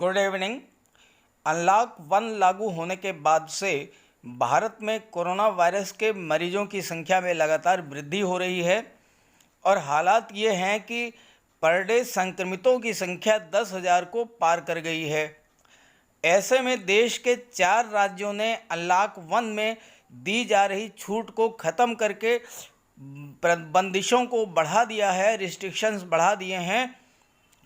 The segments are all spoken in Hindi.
Good evening. अनलॉक 1 लागू होने के बाद से भारत में कोरोना वायरस के मरीजों की संख्या में लगातार वृद्धि हो रही है और हालात ये हैं कि पर डे संक्रमितों की संख्या 10,000 को पार कर गई है। ऐसे में देश के 4 राज्यों ने अनलॉक 1 में दी जा रही छूट को ख़त्म करके बंदिशों को बढ़ा दिया है, रिस्ट्रिक्शंस बढ़ा दिए हैं।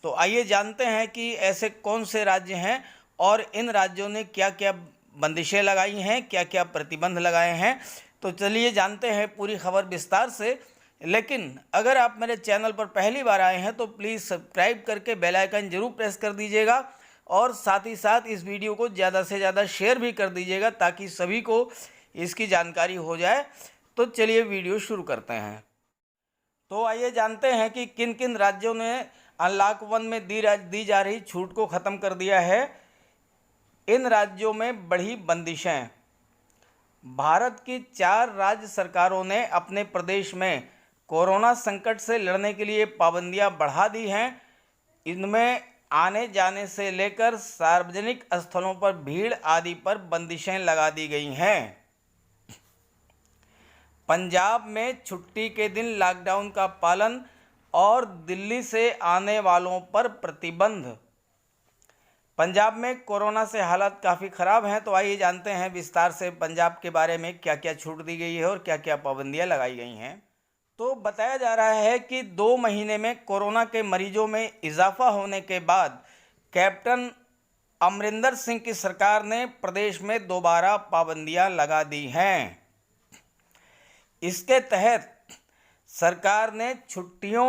तो आइए जानते हैं कि ऐसे कौन से राज्य हैं और इन राज्यों ने क्या क्या बंदिशें लगाई हैं, क्या क्या प्रतिबंध लगाए हैं। तो चलिए जानते हैं पूरी खबर विस्तार से। लेकिन अगर आप मेरे चैनल पर पहली बार आए हैं तो प्लीज़ सब्सक्राइब करके बेल आइकन जरूर प्रेस कर दीजिएगा और साथ ही साथ इस वीडियो को ज़्यादा से ज़्यादा शेयर भी कर दीजिएगा ताकि सभी को इसकी जानकारी हो जाए। तो चलिए वीडियो शुरू करते हैं। तो आइए जानते हैं कि किन किन राज्यों ने अनलॉक 1 में दी जा रही छूट को ख़त्म कर दिया है। इन राज्यों में बढ़ी बंदिशें। भारत की 4 राज्य सरकारों ने अपने प्रदेश में कोरोना संकट से लड़ने के लिए पाबंदियां बढ़ा दी हैं। इनमें आने जाने से लेकर सार्वजनिक स्थलों पर भीड़ आदि पर बंदिशें लगा दी गई हैं। पंजाब में छुट्टी के दिन लॉकडाउन का पालन और दिल्ली से आने वालों पर प्रतिबंध। पंजाब में कोरोना से हालात काफ़ी ख़राब हैं, तो आइए जानते हैं विस्तार से पंजाब के बारे में क्या क्या छूट दी गई है और क्या क्या पाबंदियां लगाई गई हैं। तो बताया जा रहा है कि 2 महीने में कोरोना के मरीजों में इजाफा होने के बाद कैप्टन अमरिंदर सिंह की सरकार ने प्रदेश में दोबारा पाबंदियां लगा दी हैं। इसके तहत सरकार ने छुट्टियों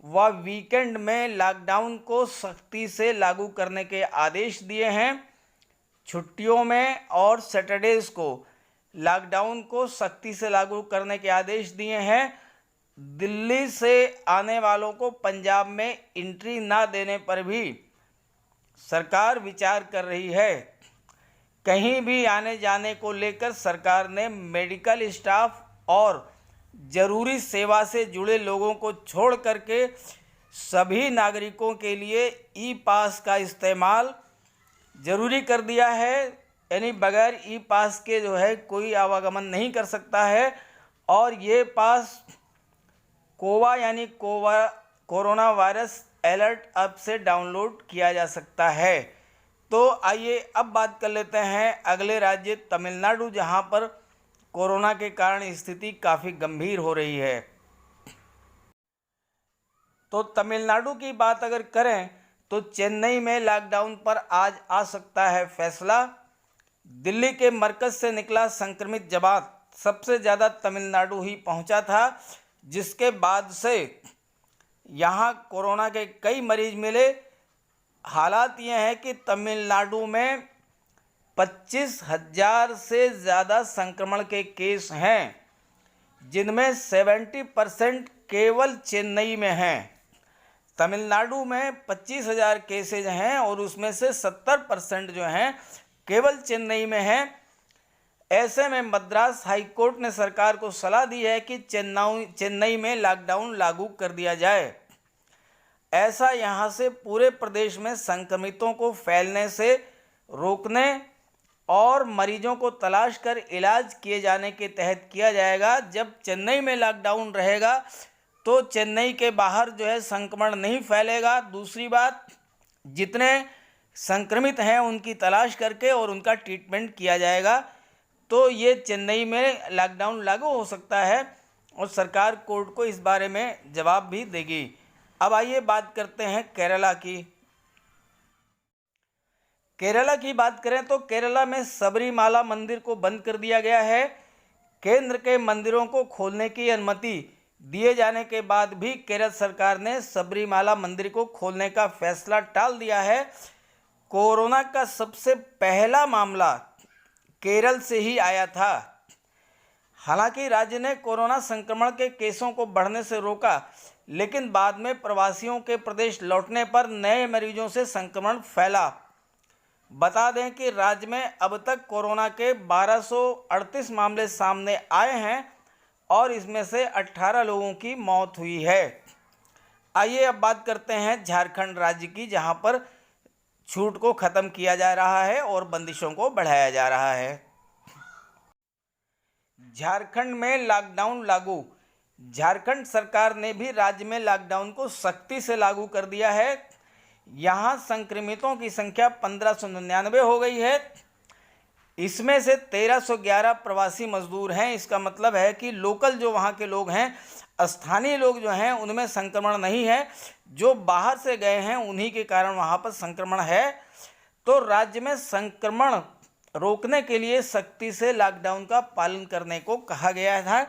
व वीकेंड में लॉकडाउन को सख्ती से लागू करने के आदेश दिए हैं। छुट्टियों में और सैटरडेज़ को लॉकडाउन को सख्ती से लागू करने के आदेश दिए हैं। दिल्ली से आने वालों को पंजाब में एंट्री ना देने पर भी सरकार विचार कर रही है। कहीं भी आने जाने को लेकर सरकार ने मेडिकल स्टाफ और जरूरी सेवा से जुड़े लोगों को छोड़ करके सभी नागरिकों के लिए ई पास का इस्तेमाल ज़रूरी कर दिया है। यानी बगैर ई पास के कोई आवागमन नहीं कर सकता है। और ये पास कोवा यानी कोरोना वायरस अलर्ट ऐप से डाउनलोड किया जा सकता है। तो आइए अब बात कर लेते हैं अगले राज्य तमिलनाडु, जहां पर कोरोना के कारण स्थिति काफ़ी गंभीर हो रही है। तो तमिलनाडु की बात अगर करें तो चेन्नई में लॉकडाउन पर आज आ सकता है फैसला। दिल्ली के मरकज से निकला संक्रमित जमात सबसे ज़्यादा तमिलनाडु ही पहुंचा था, जिसके बाद से यहां कोरोना के कई मरीज मिले। हालात ये हैं कि तमिलनाडु में 25,000 से ज़्यादा संक्रमण के केस हैं, जिनमें 70% केवल चेन्नई में हैं। तमिलनाडु में 25,000 केसेज हैं और उसमें से 70% जो हैं केवल चेन्नई में हैं। ऐसे में मद्रास हाई कोर्ट ने सरकार को सलाह दी है कि चेन्नई में लॉकडाउन लागू कर दिया जाए। ऐसा यहां से पूरे प्रदेश में संक्रमितों को फैलने से रोकने और मरीजों को तलाश कर इलाज किए जाने के तहत किया जाएगा। जब चेन्नई में लॉकडाउन रहेगा तो चेन्नई के बाहर संक्रमण नहीं फैलेगा। दूसरी बात, जितने संक्रमित हैं उनकी तलाश करके और उनका ट्रीटमेंट किया जाएगा। तो ये चेन्नई में लॉकडाउन लागू हो सकता है और सरकार कोर्ट को इस बारे में जवाब भी देगी। अब आइए बात करते हैं केरला की। केरला की बात करें तो केरला में सबरीमाला मंदिर को बंद कर दिया गया है। केंद्र के मंदिरों को खोलने की अनुमति दिए जाने के बाद भी केरल सरकार ने सबरीमाला मंदिर को खोलने का फैसला टाल दिया है। कोरोना का सबसे पहला मामला केरल से ही आया था। हालांकि राज्य ने कोरोना संक्रमण के केसों को बढ़ने से रोका, लेकिन बाद में प्रवासियों के प्रदेश लौटने पर नए मरीजों से संक्रमण फैला। बता दें कि राज्य में अब तक कोरोना के 1238 मामले सामने आए हैं और इसमें से 18 लोगों की मौत हुई है। आइए अब बात करते हैं झारखंड राज्य की, जहां पर छूट को ख़त्म किया जा रहा है और बंदिशों को बढ़ाया जा रहा है। झारखंड में लॉकडाउन लागू। झारखंड सरकार ने भी राज्य में लॉकडाउन को सख्ती से लागू कर दिया है। यहाँ संक्रमितों की संख्या 1599 हो गई है। इसमें से 1311 प्रवासी मजदूर हैं। इसका मतलब है कि लोकल जो वहाँ के लोग हैं, स्थानीय लोग जो हैं, उनमें संक्रमण नहीं है। जो बाहर से गए हैं उन्हीं के कारण वहाँ पर संक्रमण है। तो राज्य में संक्रमण रोकने के लिए सख्ती से लॉकडाउन का पालन करने को कहा गया था।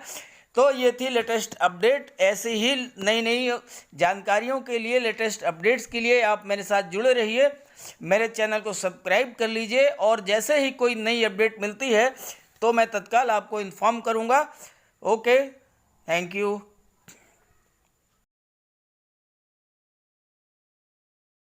तो ये थी लेटेस्ट अपडेट। ऐसे ही नई नई जानकारियों के लिए, लेटेस्ट अपडेट्स के लिए आप मेरे साथ जुड़े रहिए। मेरे चैनल को सब्सक्राइब कर लीजिए और जैसे ही कोई नई अपडेट मिलती है तो मैं तत्काल आपको इन्फॉर्म करूँगा। Okay, thank you.